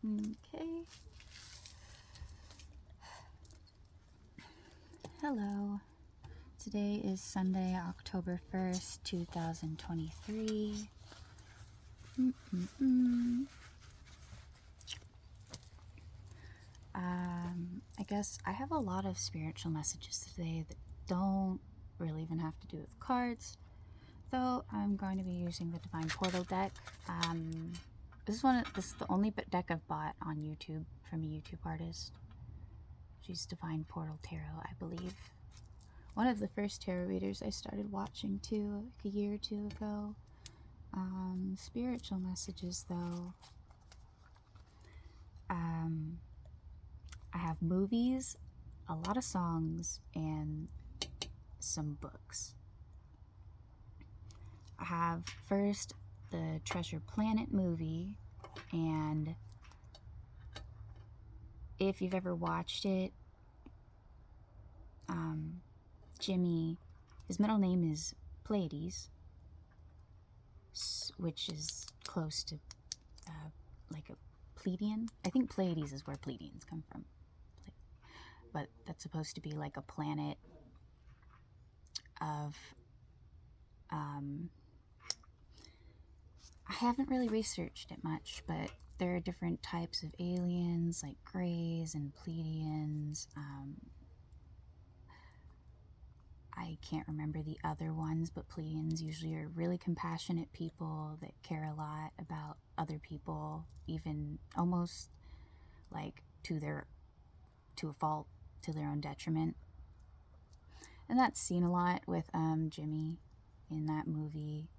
Okay. Hello. Today is Sunday, October 1st, 2023. I guess I have a lot of spiritual messages today that don't really even have to do with cards, though I'm going to be using the Divine Portal deck. This is the only deck I've bought on YouTube from a YouTube artist. She's Divine Portal Tarot, I believe. One of the first tarot readers I started watching too, like a year or two ago. Spiritual messages though. I have movies, a lot of songs, and some books. I have first the Treasure Planet movie, and if you've ever watched it, Jimmy, his middle name is Pleiades, which is close to like a Pleiadian. I think Pleiades is where Pleiadians come from, but that's supposed to be like a planet of I haven't really researched it much, but there are different types of aliens like Greys and Pleiadians. I can't remember the other ones, but Pleiadians usually are really compassionate people that care a lot about other people, even almost like to a fault, to their own detriment. And that's seen a lot with Jimmy in that movie.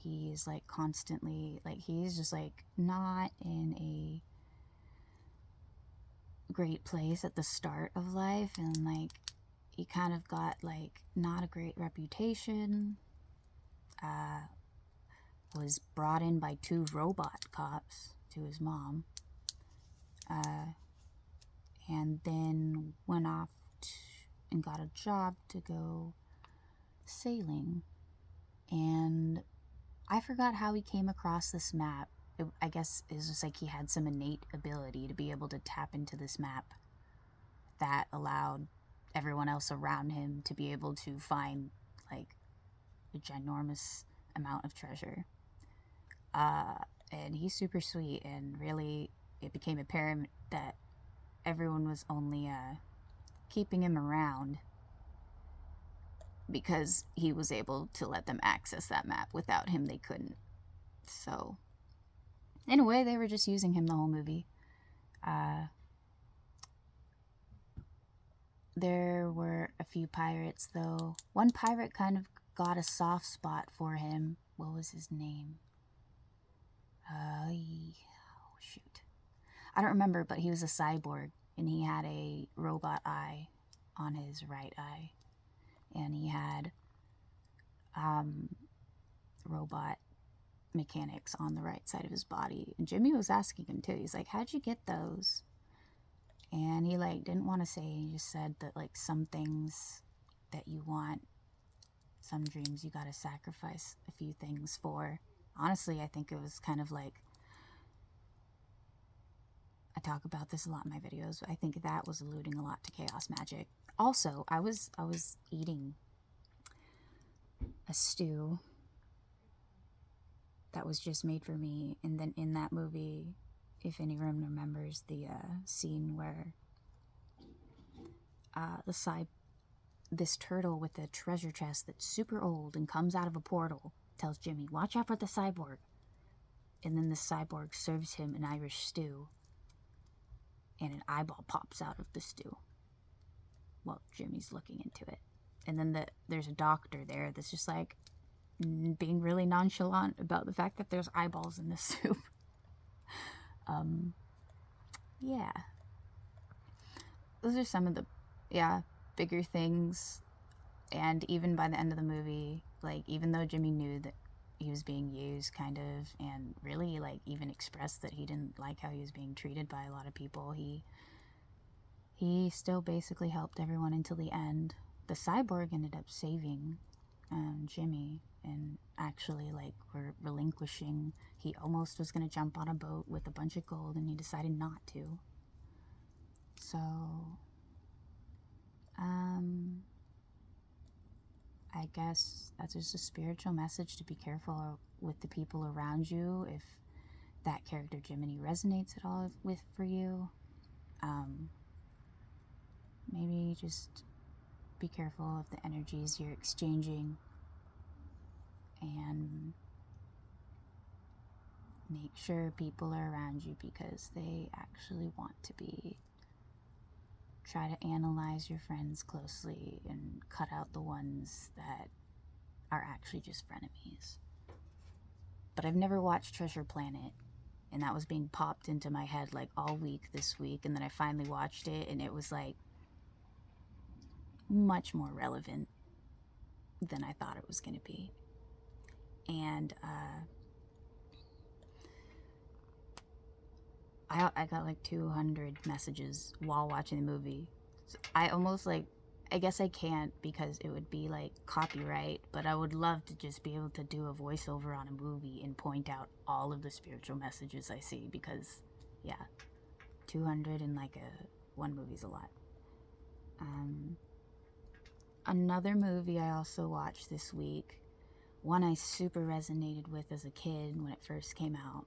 He's like constantly, like, he's just like not in a great place at the start of life, and like he kind of got like not a great reputation. Was brought in by 2 robot cops to his mom, and then went off and got a job to go sailing. And I forgot how he came across this map. I guess it's just like he had some innate ability to be able to tap into this map that allowed everyone else around him to be able to find like a ginormous amount of treasure. And he's super sweet, and really it became apparent that everyone was only keeping him around because he was able to let them access that map. Without him, they couldn't. So, in a way, they were just using him the whole movie. There were a few pirates, though. One pirate kind of got a soft spot for him. What was his name? Oh, shoot. I don't remember, but he was a cyborg, and he had a robot eye on his right eye. And he had robot mechanics on the right side of his body. And Jimmy was asking him too. He's like, how'd you get those? And he like didn't want to say. He just said that like some things that you want, some dreams you gotta sacrifice a few things for. Honestly, I think it was kind of like, I talk about this a lot in my videos, but I think that was alluding a lot to chaos magic. Also, I was eating a stew that was just made for me, and then in that movie, if anyone remembers the scene where this turtle with a treasure chest that's super old and comes out of a portal tells Jimmy, watch out for the cyborg, and then the cyborg serves him an Irish stew, and an eyeball pops out of the stew while Jimmy's looking into it. And then there's a doctor there that's just like being really nonchalant about the fact that there's eyeballs in the soup. Yeah. Those are some of the, bigger things. And even by the end of the movie, like, even though Jimmy knew that he was being used, kind of, and really, like, even expressed that he didn't like how he was being treated by a lot of people, he still basically helped everyone until the end. The cyborg ended up saving Jimmy, and actually like were relinquishing. He almost was going to jump on a boat with a bunch of gold and he decided not to. So I guess that's just a spiritual message to be careful with the people around you. If that character Jiminy resonates at all with for you, maybe just be careful of the energies you're exchanging and make sure people are around you because they actually want to be. Try to analyze your friends closely and cut out the ones that are actually just frenemies. But I've never watched Treasure Planet, and that was being popped into my head like all week this week, and then I finally watched it and it was like much more relevant than I thought it was going to be. And I got like 200 messages while watching the movie. So I almost like, I guess I can't because it would be like copyright, but I would love to just be able to do a voiceover on a movie and point out all of the spiritual messages I see because, yeah, 200 in like one movie's a lot. Another movie I also watched this week, one I super resonated with as a kid when it first came out.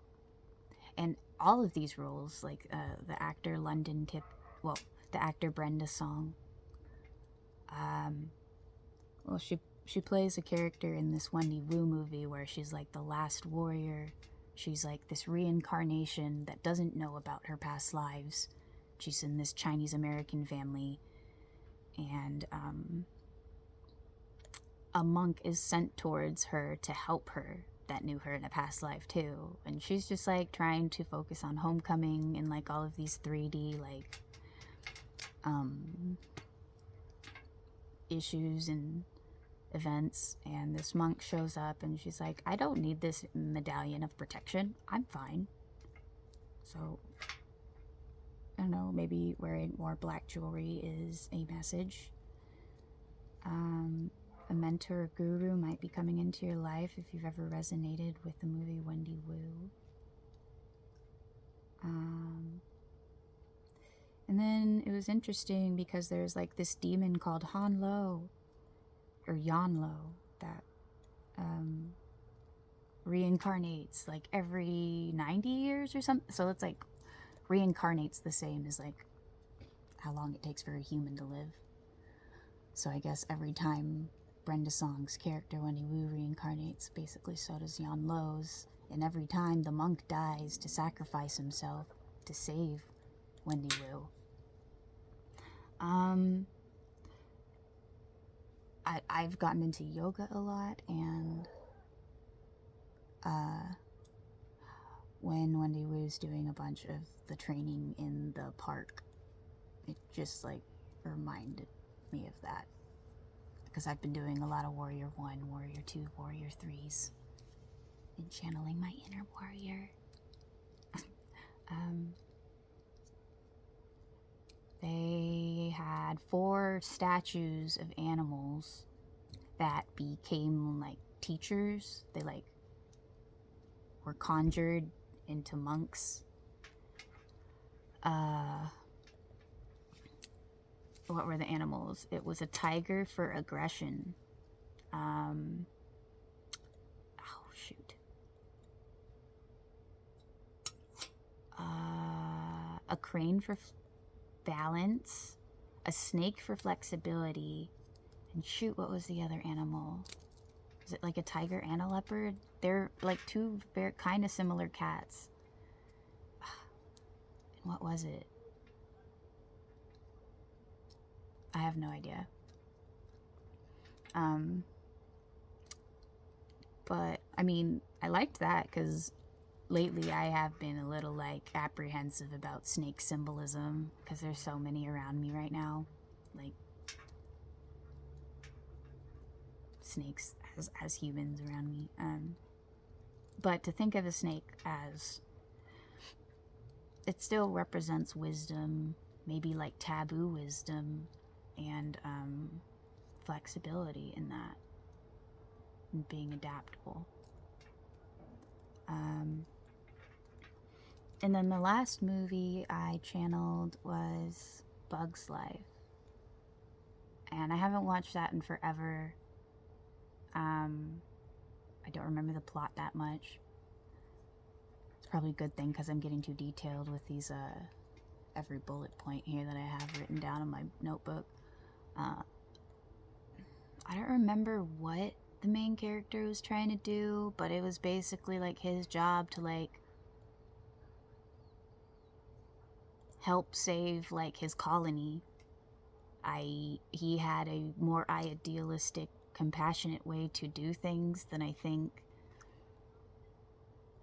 And all of these roles, like the actor the actor Brenda Song, well, she plays a character in this Wendy Wu movie where she's like the last warrior. She's like this reincarnation that doesn't know about her past lives. She's in this Chinese American family, and a monk is sent towards her to help her that knew her in a past life too, and she's just like trying to focus on homecoming and like all of these 3D like issues and events, and this monk shows up and she's like, I don't need this medallion of protection, I'm fine. So I don't know, maybe wearing more black jewelry is a message. A mentor or guru might be coming into your life if you've ever resonated with the movie Wendy Wu. And then it was interesting because there's like this demon called Han Lo, or Yan Lo, that reincarnates like every 90 years or something. So it's like reincarnates the same as like how long it takes for a human to live. So I guess every time Brenda Song's character Wendy Wu reincarnates, basically so does Yan Lo's, and every time the monk dies to sacrifice himself to save Wendy Wu. I've gotten into yoga a lot, and when Wendy Wu's doing a bunch of the training in the park, it just like reminded me of that. Because I've been doing a lot of Warrior 1, Warrior 2, Warrior 3s, and channeling my inner warrior. They had 4 statues of animals that became like teachers. They like were conjured into monks. What were the animals? It was a tiger for aggression. A crane for balance, a snake for flexibility, and shoot, what was the other animal? Is it like a tiger and a leopard? They're like 2 very kind of similar cats. And what was it? I have no idea. But I mean, I liked that because lately I have been a little like apprehensive about snake symbolism because there's so many around me right now, like snakes as humans around me. But to think of a snake as, it still represents wisdom, maybe like taboo wisdom, and flexibility in that. and being adaptable. And then the last movie I channeled was Bug's Life. And I haven't watched that in forever. I don't remember the plot that much. It's probably a good thing because I'm getting too detailed with these, every bullet point here that I have written down in my notebook. I don't remember what the main character was trying to do, but it was basically like his job to like help save like his colony. He had a more idealistic, compassionate way to do things than I think.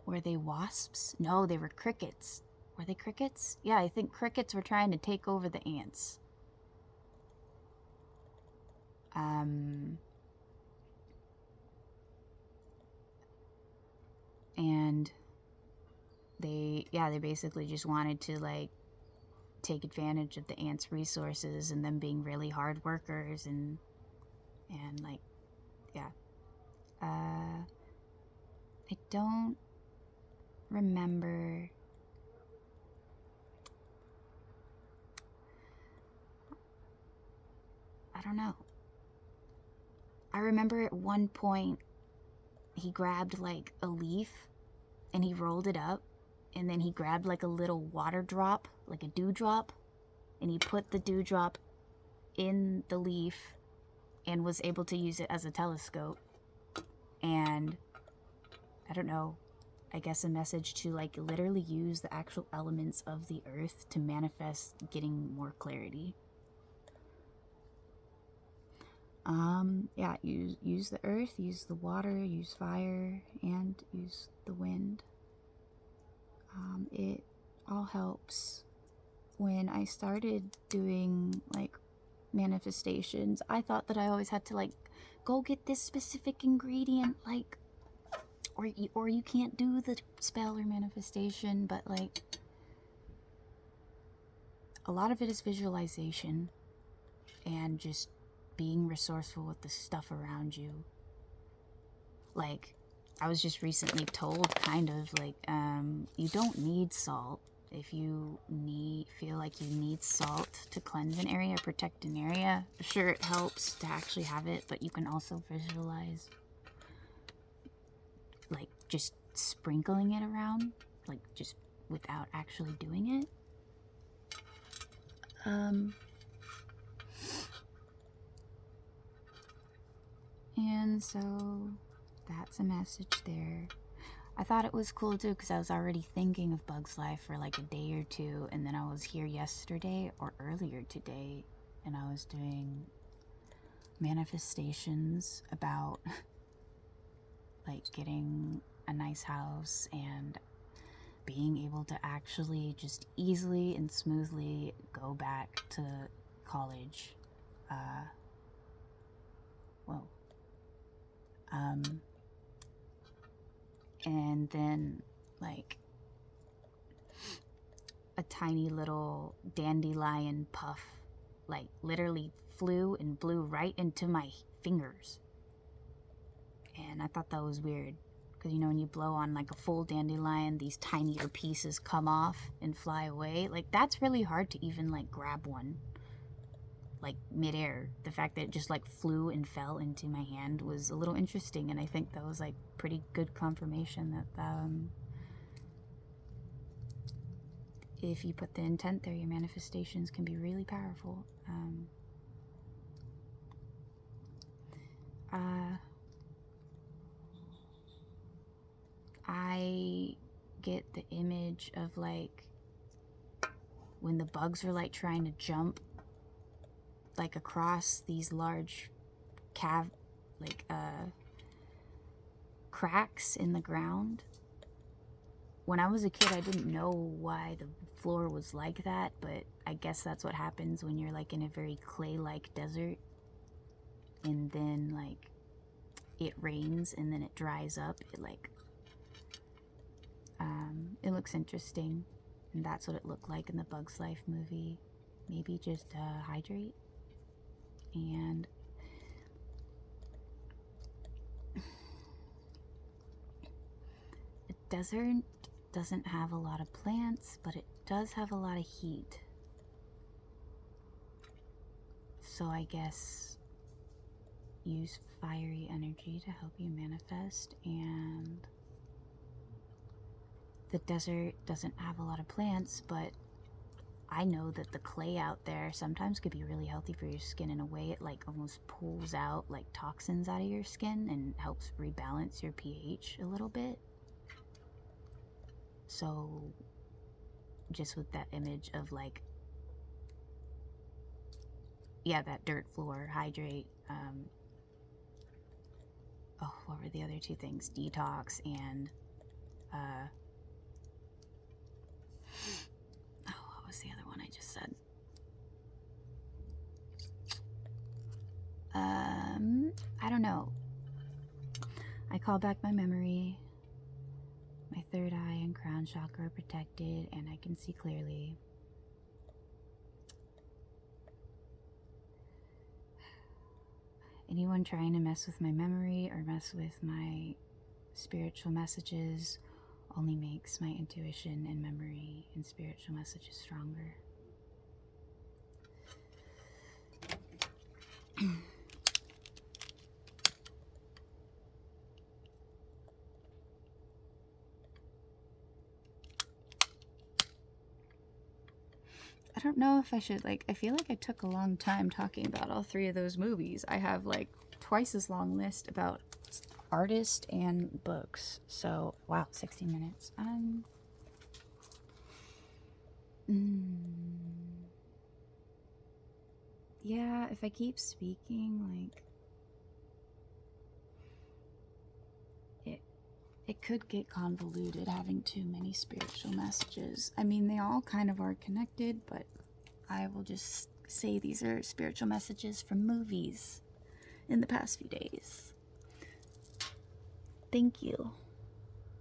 Were they wasps? No, they were crickets. Were they crickets? Yeah, I think crickets were trying to take over the ants. And they basically just wanted to like take advantage of the ants' resources and them being really hard workers and like, yeah. I don't remember. I don't know. I remember at one point he grabbed like a leaf and he rolled it up, and then he grabbed like a little water drop, like a dewdrop, and he put the dewdrop in the leaf and was able to use it as a telescope. And I don't know, I guess a message to like literally use the actual elements of the earth to manifest getting more clarity. Yeah, use the earth, use the water, use fire, and use the wind. It all helps. When I started doing like manifestations, I thought that I always had to like go get this specific ingredient, like, or you can't do the spell or manifestation, but like a lot of it is visualization and just being resourceful with the stuff around you. Like, I was just recently told kind of like, you don't need salt. If you feel like you need salt to cleanse an area, protect an area, sure, it helps to actually have it, but you can also visualize like just sprinkling it around, like just without actually doing it. And so that's a message there. I thought it was cool too because I was already thinking of Bug's Life for like a day or two, and then I was here yesterday or earlier today and I was doing manifestations about like getting a nice house and being able to actually just easily and smoothly go back to college. And then like a tiny little dandelion puff like literally flew and blew right into my fingers. And I thought that was weird because, you know, when you blow on like a full dandelion, these tinier pieces come off and fly away. Like, that's really hard to even like grab one like midair. The fact that it just like flew and fell into my hand was a little interesting, and I think that was like pretty good confirmation that if you put the intent there, your manifestations can be really powerful. I get the image of like when the bugs are like trying to jump like across these large cracks in the ground. When I was a kid, I didn't know why the floor was like that, but I guess that's what happens when you're like in a very clay-like desert, and then like it rains and then it dries up. It looks interesting, and that's what it looked like in the Bug's Life movie. Maybe just hydrate. And desert doesn't have a lot of plants, but it does have a lot of heat. So I guess use fiery energy to help you manifest. And the desert doesn't have a lot of plants, but I know that the clay out there sometimes could be really healthy for your skin. In a way, it like almost pulls out like toxins out of your skin and helps rebalance your pH a little bit. So just with that image of like, yeah, that dirt floor, hydrate, oh, what were the other two things? Detox and, oh, what was the other one I just said? I don't know. I call back my memory. My third eye and crown chakra are protected, and I can see clearly. Anyone trying to mess with my memory or mess with my spiritual messages only makes my intuition and memory and spiritual messages stronger. I don't know if I should, like, I feel like I took a long time talking about all three of those movies. I have like twice as long list about artists and books. So, wow, 16 minutes. Yeah, if I keep speaking, like, it could get convoluted having too many spiritual messages. I mean, they all kind of are connected, but I will just say these are spiritual messages from movies in the past few days. Thank you.